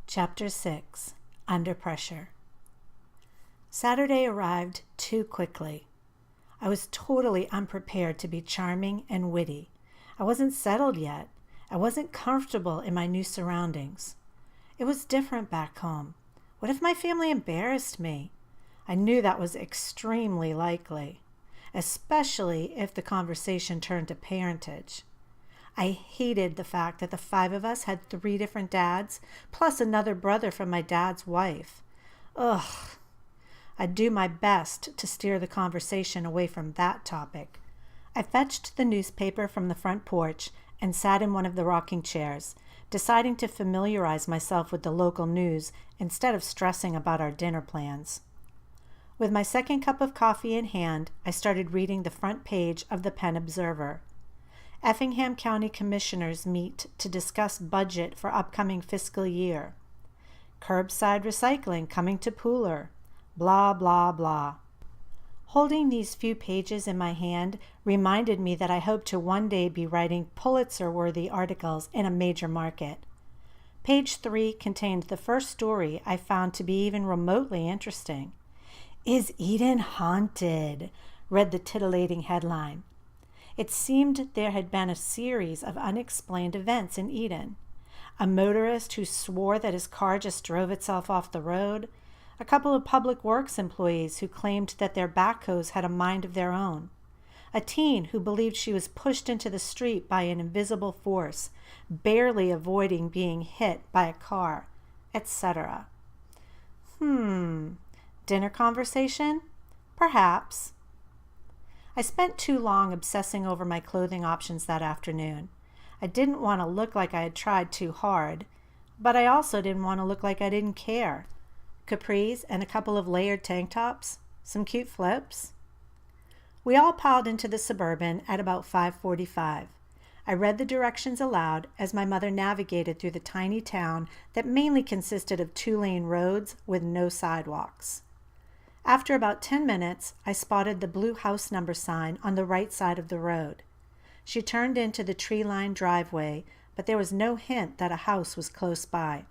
Chapter 6. Under Pressure. Saturday arrived too quickly. I was totally unprepared to be charming and witty. I wasn't settled yet. I wasn't comfortable in my new surroundings. It was different back home. What if my family embarrassed me? I knew that was extremely likely, especially if the conversation turned to parentage. I hated the fact that the 5 of us had 3 different dads, plus another brother from my dad's wife. Ugh. I'd do my best to steer the conversation away from that topic. I fetched the newspaper from the front porch and sat in one of the rocking chairs, deciding to familiarize myself with the local news instead of stressing about our dinner plans. With my second cup of coffee in hand, I started reading the front page of the Penn Observer. Effingham County Commissioners meet to discuss budget for upcoming fiscal year. Curbside recycling coming to Pooler. Blah, blah, blah. Holding these few pages in my hand reminded me that I hoped to one day be writing Pulitzer-worthy articles in a major market. Page 3 contained the first story I found to be even remotely interesting. "Is Eden haunted?" read the titillating headline. It seemed there had been a series of unexplained events in Eden. A motorist who swore that his car just drove itself off the road, a couple of public works employees who claimed that their backhoes had a mind of their own, a teen who believed she was pushed into the street by an invisible force, barely avoiding being hit by a car, etc. Dinner conversation? Perhaps. I spent too long obsessing over my clothing options that afternoon. I didn't want to look like I had tried too hard, but I also didn't want to look like I didn't care. Capris and a couple of layered tank tops, some cute flips. We all piled into the Suburban at about 5:45. I read the directions aloud as my mother navigated through the tiny town that mainly consisted of 2-lane roads with no sidewalks. After about 10 minutes, I spotted the blue house number sign on the right side of the road. She turned into the tree-lined driveway, but there was no hint that a house was close by.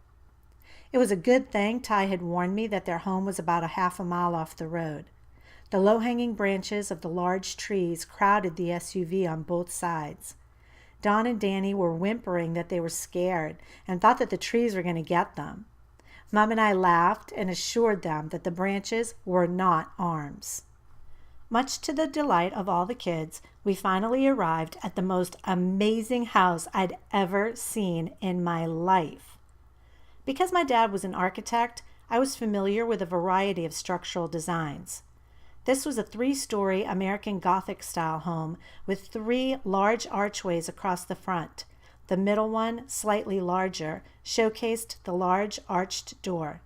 It was a good thing Ty had warned me that their home was about a half a mile off the road. The low-hanging branches of the large trees crowded the SUV on both sides. Don and Danny were whimpering that they were scared and thought that the trees were going to get them. Mom and I laughed and assured them that the branches were not arms. Much to the delight of all the kids, we finally arrived at the most amazing house I'd ever seen in my life. Because my dad was an architect, I was familiar with a variety of structural designs. This was a 3-story American Gothic-style home with 3 large archways across the front. The middle one, slightly larger, showcased the large arched door.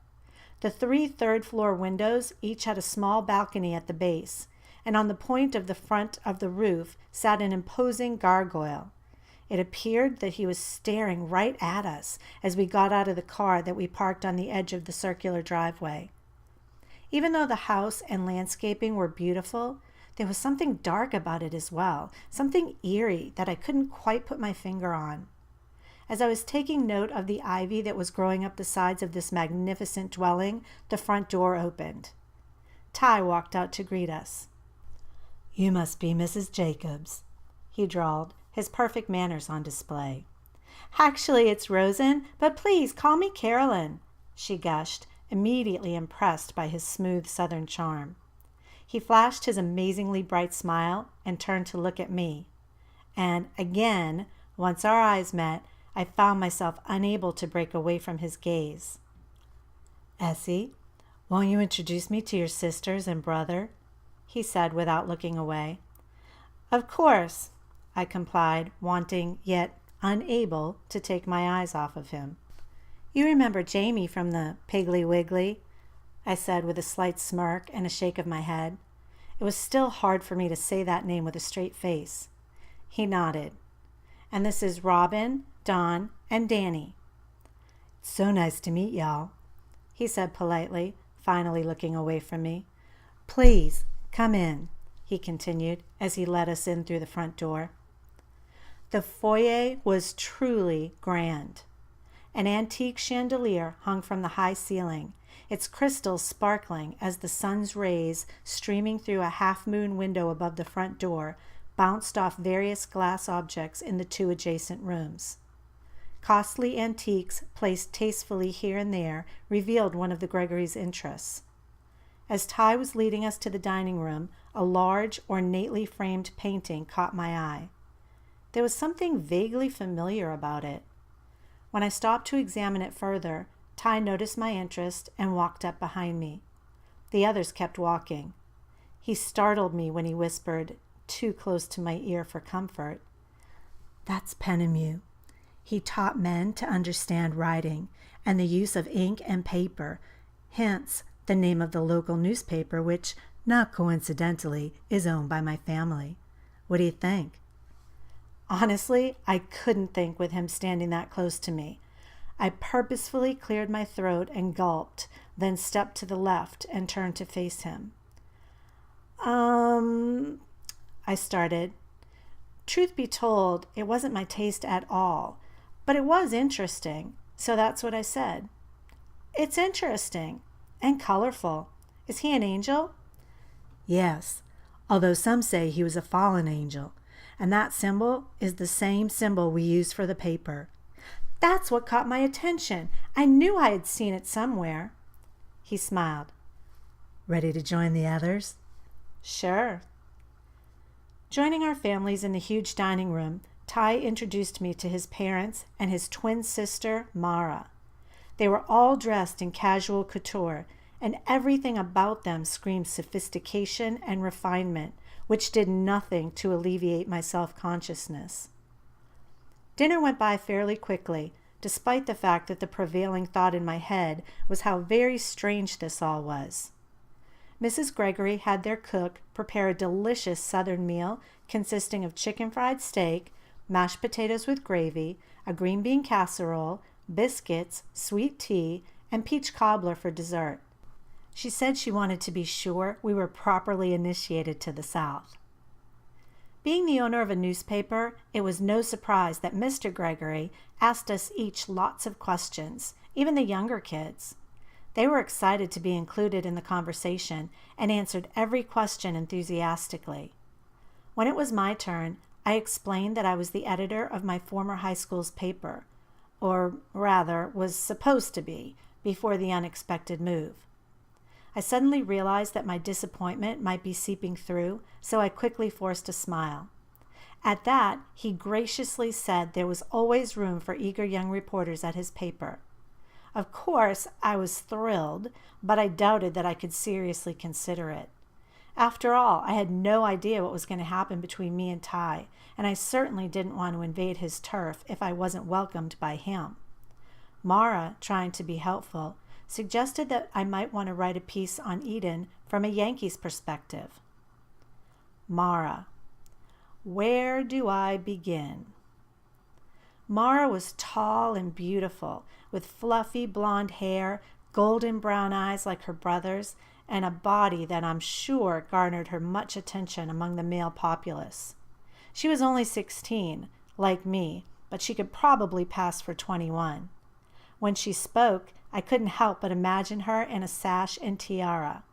The 3 third-floor windows each had a small balcony at the base, and on the point of the front of the roof sat an imposing gargoyle. It appeared that he was staring right at us as we got out of the car that we parked on the edge of the circular driveway. Even though the house and landscaping were beautiful, there was something dark about it as well, something eerie that I couldn't quite put my finger on. As I was taking note of the ivy that was growing up the sides of this magnificent dwelling, the front door opened. Ty walked out to greet us. "You must be Mrs. Jacobs," he drawled, his perfect manners on display. "Actually, it's Rosen, but please call me Carolyn," she gushed, immediately impressed by his smooth southern charm. He flashed his amazingly bright smile and turned to look at me. And again, once our eyes met, I found myself unable to break away from his gaze. "Essie, won't you introduce me to your sisters and brother?" he said without looking away. "Of course," I complied, wanting yet unable to take my eyes off of him. "You remember Jamie from the Piggly Wiggly?" I said with a slight smirk and a shake of my head. It was still hard for me to say that name with a straight face. He nodded. "And this is Robin, Don, and Danny." "It's so nice to meet y'all," he said politely, finally looking away from me. "Please, come in," he continued as he led us in through the front door. The foyer was truly grand. An antique chandelier hung from the high ceiling, its crystals sparkling as the sun's rays, streaming through a half-moon window above the front door, bounced off various glass objects in the two adjacent rooms. Costly antiques placed tastefully here and there revealed one of the Gregory's interests. As Ty was leading us to the dining room, a large, ornately framed painting caught my eye. There was something vaguely familiar about it. When I stopped to examine it further, Ty noticed my interest and walked up behind me. The others kept walking. He startled me when he whispered, too close to my ear for comfort, "That's Pennimew. He taught men to understand writing and the use of ink and paper, hence the name of the local newspaper, which, not coincidentally, is owned by my family. What do you think?" Honestly, I couldn't think with him standing that close to me. I purposefully cleared my throat and gulped, then stepped to the left and turned to face him. I started. Truth be told, it wasn't my taste at all, but it was interesting, so that's what I said. "It's interesting and colorful. Is he an angel?" "Yes, although some say he was a fallen angel, and that symbol is the same symbol we use for the paper." That's what caught my attention. I knew I had seen it somewhere. He smiled. "Ready to join the others?" "Sure." Joining our families in the huge dining room, Ty introduced me to his parents and his twin sister, Mara. They were all dressed in casual couture, and everything about them screamed sophistication and refinement, which did nothing to alleviate my self-consciousness. Dinner went by fairly quickly, despite the fact that the prevailing thought in my head was how very strange this all was. Mrs. Gregory had their cook prepare a delicious Southern meal consisting of chicken fried steak, mashed potatoes with gravy, a green bean casserole, biscuits, sweet tea, and peach cobbler for dessert. She said she wanted to be sure we were properly initiated to the South. Being the owner of a newspaper, it was no surprise that Mr. Gregory asked us each lots of questions, even the younger kids. They were excited to be included in the conversation and answered every question enthusiastically. When it was my turn, I explained that I was the editor of my former high school's paper, or rather was supposed to be, before the unexpected move. I suddenly realized that my disappointment might be seeping through, so I quickly forced a smile. At that, he graciously said there was always room for eager young reporters at his paper. Of course, I was thrilled, but I doubted that I could seriously consider it. After all, I had no idea what was going to happen between me and Ty, and I certainly didn't want to invade his turf if I wasn't welcomed by him. Mara, trying to be helpful, suggested that I might want to write a piece on Eden from a Yankees perspective. Mara. Where do I begin? Mara was tall and beautiful, with fluffy blonde hair, golden brown eyes like her brother's, and a body that I'm sure garnered her much attention among the male populace. She was only 16, like me, but she could probably pass for 21. When she spoke, I couldn't help but imagine her in a sash and tiara.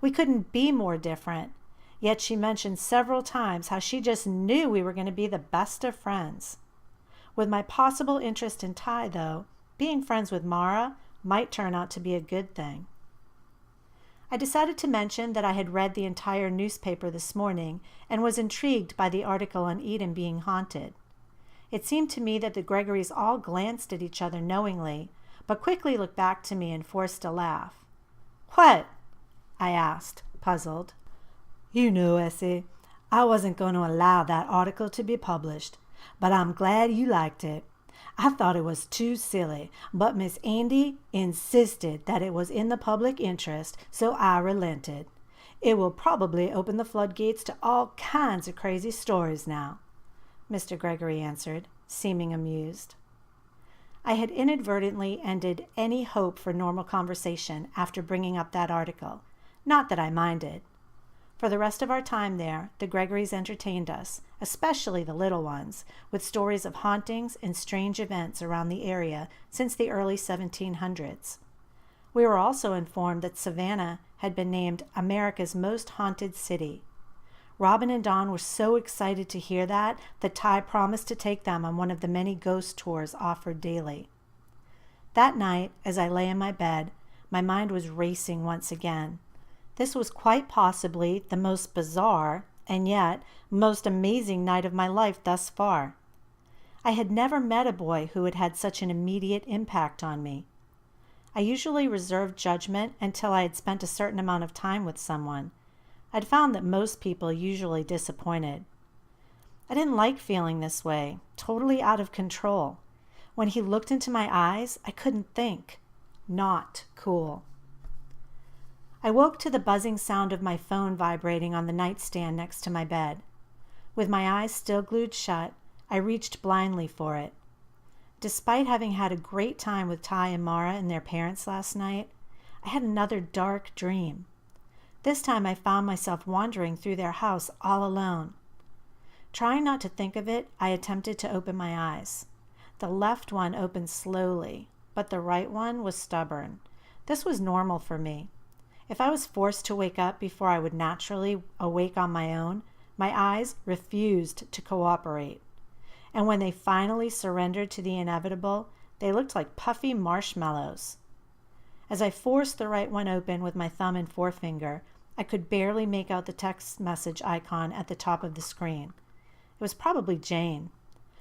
We couldn't be more different, yet she mentioned several times how she just knew we were going to be the best of friends. With my possible interest in Ty, though, being friends with Mara might turn out to be a good thing. I decided to mention that I had read the entire newspaper this morning and was intrigued by the article on Eden being haunted. It seemed to me that the Gregorys all glanced at each other knowingly, but quickly looked back to me and forced a laugh. "What?" I asked, puzzled. "You know, Essie, I wasn't going to allow that article to be published, but I'm glad you liked it. I thought it was too silly, but Miss Andy insisted that it was in the public interest, so I relented. It will probably open the floodgates to all kinds of crazy stories now," Mr. Gregory answered, seeming amused. I had inadvertently ended any hope for normal conversation after bringing up that article. Not that I minded. For the rest of our time there, the Gregorys entertained us, especially the little ones, with stories of hauntings and strange events around the area since the early 1700s. We were also informed that Savannah had been named America's most haunted city. Robin and Dawn were so excited to hear that Ty promised to take them on one of the many ghost tours offered daily. That night, as I lay in my bed, my mind was racing once again. This was quite possibly the most bizarre and yet most amazing night of my life thus far. I had never met a boy who had had such an immediate impact on me. I usually reserved judgment until I had spent a certain amount of time with someone. I'd found that most people usually disappointed. I didn't like feeling this way, totally out of control. When he looked into my eyes, I couldn't think. Not cool. I woke to the buzzing sound of my phone vibrating on the nightstand next to my bed. With my eyes still glued shut, I reached blindly for it. Despite having had a great time with Ty and Mara and their parents last night, I had another dark dream. This time I found myself wandering through their house all alone. Trying not to think of it, I attempted to open my eyes. The left one opened slowly, but the right one was stubborn. This was normal for me. If I was forced to wake up before I would naturally awake on my own, my eyes refused to cooperate. And when they finally surrendered to the inevitable, they looked like puffy marshmallows. As I forced the right one open with my thumb and forefinger, I could barely make out the text message icon at the top of the screen. It was probably Jane.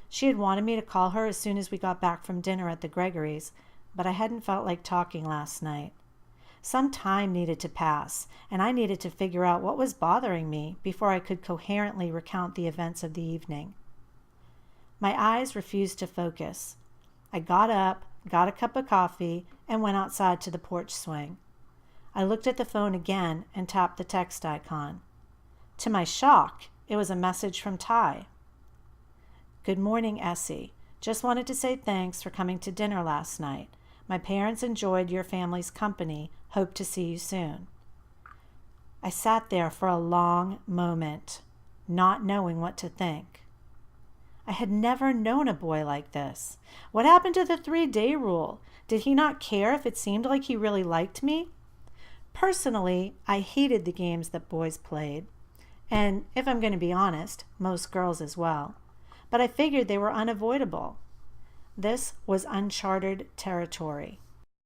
She had wanted me to call her as soon as we got back from dinner at the Gregorys, but I hadn't felt like talking last night. Some time needed to pass, and I needed to figure out what was bothering me before I could coherently recount the events of the evening. My eyes refused to focus. I got up, got a cup of coffee, and went outside to the porch swing. I looked at the phone again and tapped the text icon. To my shock, it was a message from Ty. Good morning, Essie. Just wanted to say thanks for coming to dinner last night. My parents enjoyed your family's company. Hope to see you soon. I sat there for a long moment, not knowing what to think. I had never known a boy like this. What happened to the 3-day rule? Did he not care if it seemed like he really liked me? Personally, I hated the games that boys played. And if I'm going to be honest, most girls as well. But I figured they were unavoidable. This was uncharted territory.